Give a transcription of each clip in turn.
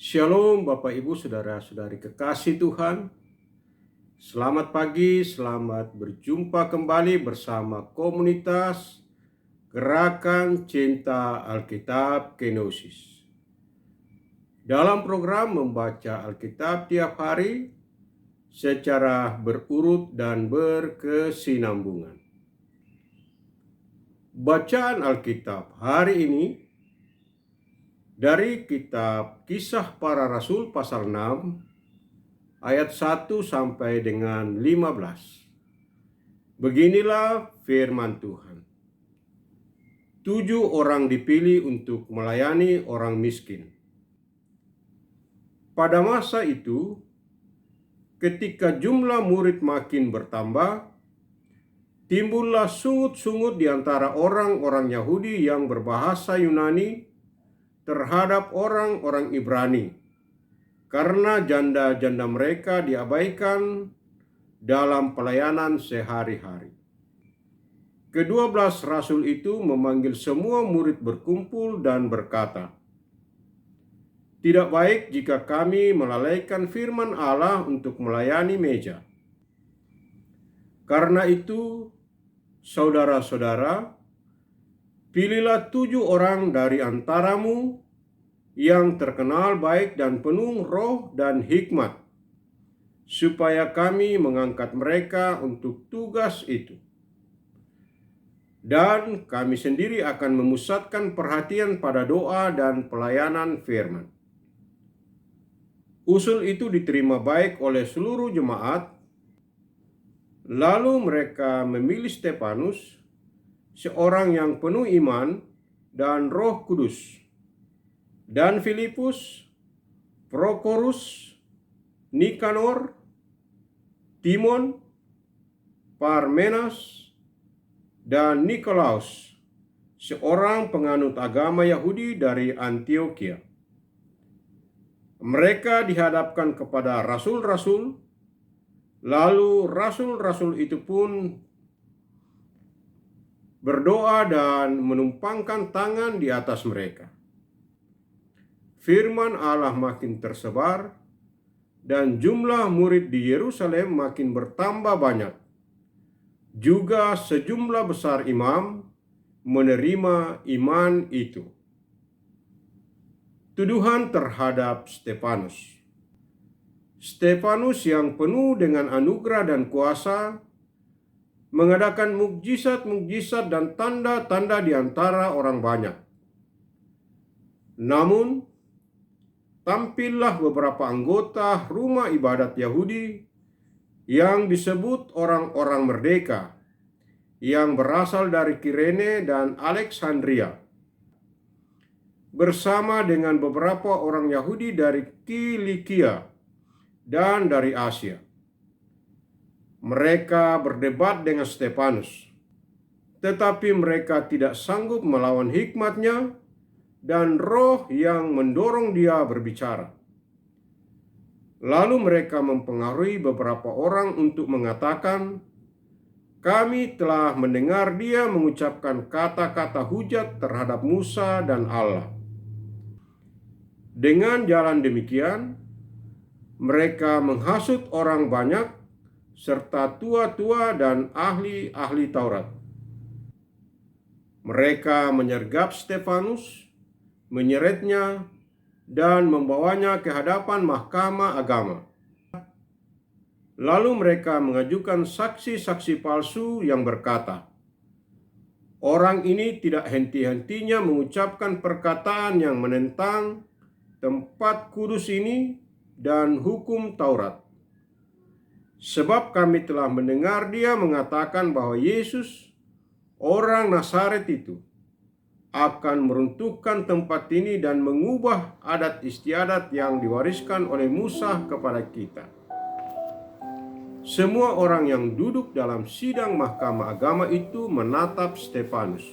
Shalom Bapak Ibu Saudara-saudari kekasih Tuhan. Selamat pagi, selamat berjumpa kembali bersama komunitas Gerakan Cinta Alkitab Kenosis. Dalam program membaca Alkitab tiap hari secara berurut dan berkesinambungan. Bacaan Alkitab hari ini dari kitab Kisah Para Rasul pasal 6 ayat 1 sampai dengan 15. Beginilah firman Tuhan. 7 orang dipilih untuk melayani orang miskin. Pada masa itu, ketika jumlah murid makin bertambah, timbullah sungut-sungut di antara orang-orang Yahudi yang berbahasa Yunani terhadap orang-orang Ibrani, karena janda-janda mereka diabaikan dalam pelayanan sehari-hari. Ke-12 rasul itu memanggil semua murid berkumpul dan berkata, "Tidak baik jika kami melalaikan firman Allah untuk melayani meja. Karena itu, saudara-saudara, pilihlah 7 orang dari antaramu yang terkenal baik dan penuh roh dan hikmat, supaya kami mengangkat mereka untuk tugas itu. Dan kami sendiri akan memusatkan perhatian pada doa dan pelayanan firman." Usul itu diterima baik oleh seluruh jemaat. Lalu mereka memilih Stefanus, seorang yang penuh iman dan Roh Kudus, dan Filipus, Prokorus, Nikanor, Timon, Parmenas, dan Nikolaus, seorang penganut agama Yahudi dari Antioquia. Mereka dihadapkan kepada rasul-rasul, lalu rasul-rasul itu pun berdoa dan menumpangkan tangan di atas mereka. Firman Allah makin tersebar, dan jumlah murid di Yerusalem makin bertambah banyak. Juga sejumlah besar imam menerima iman itu. Tuduhan terhadap Stefanus. Stefanus yang penuh dengan anugerah dan kuasa mengadakan mukjizat-mukjizat dan tanda-tanda di antara orang banyak. Namun, tampillah beberapa anggota rumah ibadat Yahudi yang disebut orang-orang merdeka, yang berasal dari Kirene dan Alexandria, bersama dengan beberapa orang Yahudi dari Kilikia dan dari Asia. Mereka berdebat dengan Stefanus, tetapi mereka tidak sanggup melawan hikmatnya dan roh yang mendorong dia berbicara. Lalu mereka mempengaruhi beberapa orang untuk mengatakan, "Kami telah mendengar dia mengucapkan kata-kata hujat terhadap Musa dan Allah." Dengan jalan demikian, mereka menghasut orang banyak serta tua-tua dan ahli-ahli Taurat. Mereka menyergap Stefanus, menyeretnya, dan membawanya ke hadapan mahkamah agama. Lalu mereka mengajukan saksi-saksi palsu yang berkata, "Orang ini tidak henti-hentinya mengucapkan perkataan yang menentang tempat kudus ini dan hukum Taurat. Sebab kami telah mendengar dia mengatakan bahwa Yesus, orang Nazaret itu, akan meruntuhkan tempat ini dan mengubah adat istiadat yang diwariskan oleh Musa kepada kita." Semua orang yang duduk dalam sidang mahkamah agama itu menatap Stefanus.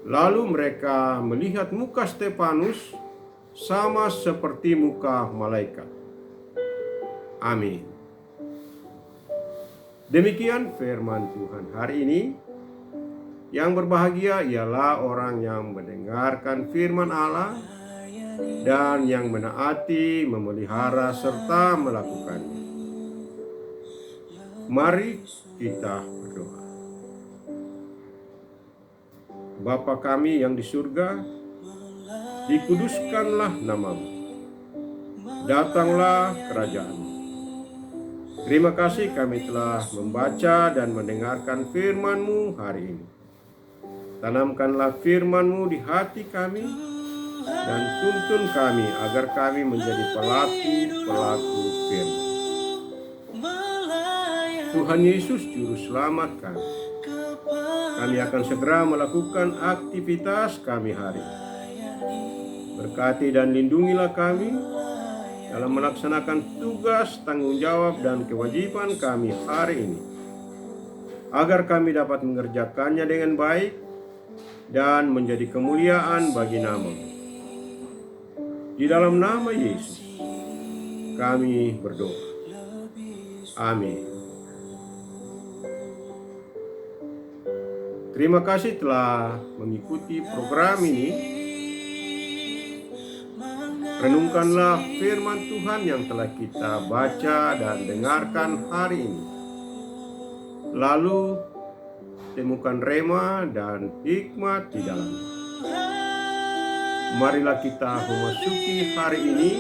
Lalu mereka melihat muka Stefanus sama seperti muka malaikat. Amin. Demikian firman Tuhan hari ini. Yang berbahagia ialah orang yang mendengarkan firman Allah dan yang menaati, memelihara, serta melakukannya. Mari kita berdoa. Bapa kami yang di surga, dikuduskanlah namamu. Datanglah kerajaan-Mu. Terima kasih kami telah membaca dan mendengarkan firman-Mu hari ini. Tanamkanlah firman-Mu di hati kami dan tuntun kami agar kami menjadi pelaku-pelaku firman. Tuhan Yesus Juru Selamat kami. Kami akan segera melakukan aktivitas kami hari ini. Berkati dan lindungilah kami dalam melaksanakan tugas, tanggung jawab, dan kewajiban kami hari ini, agar kami dapat mengerjakannya dengan baik dan menjadi kemuliaan bagi nama-Mu. Di dalam nama Yesus kami berdoa. Amin. Terima kasih telah mengikuti program ini. Renungkanlah firman Tuhan yang telah kita baca dan dengarkan hari ini. Lalu temukan rema dan hikmat di dalamnya. Marilah kita memasuki hari ini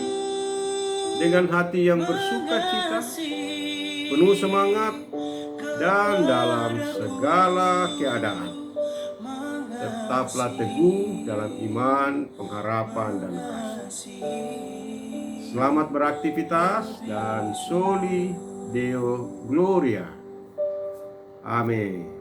dengan hati yang bersuka cita, penuh semangat, dan dalam segala keadaan tetaplah teguh dalam iman, pengharapan, dan kasih. Selamat beraktivitas dan soli Deo Gloria. Amin.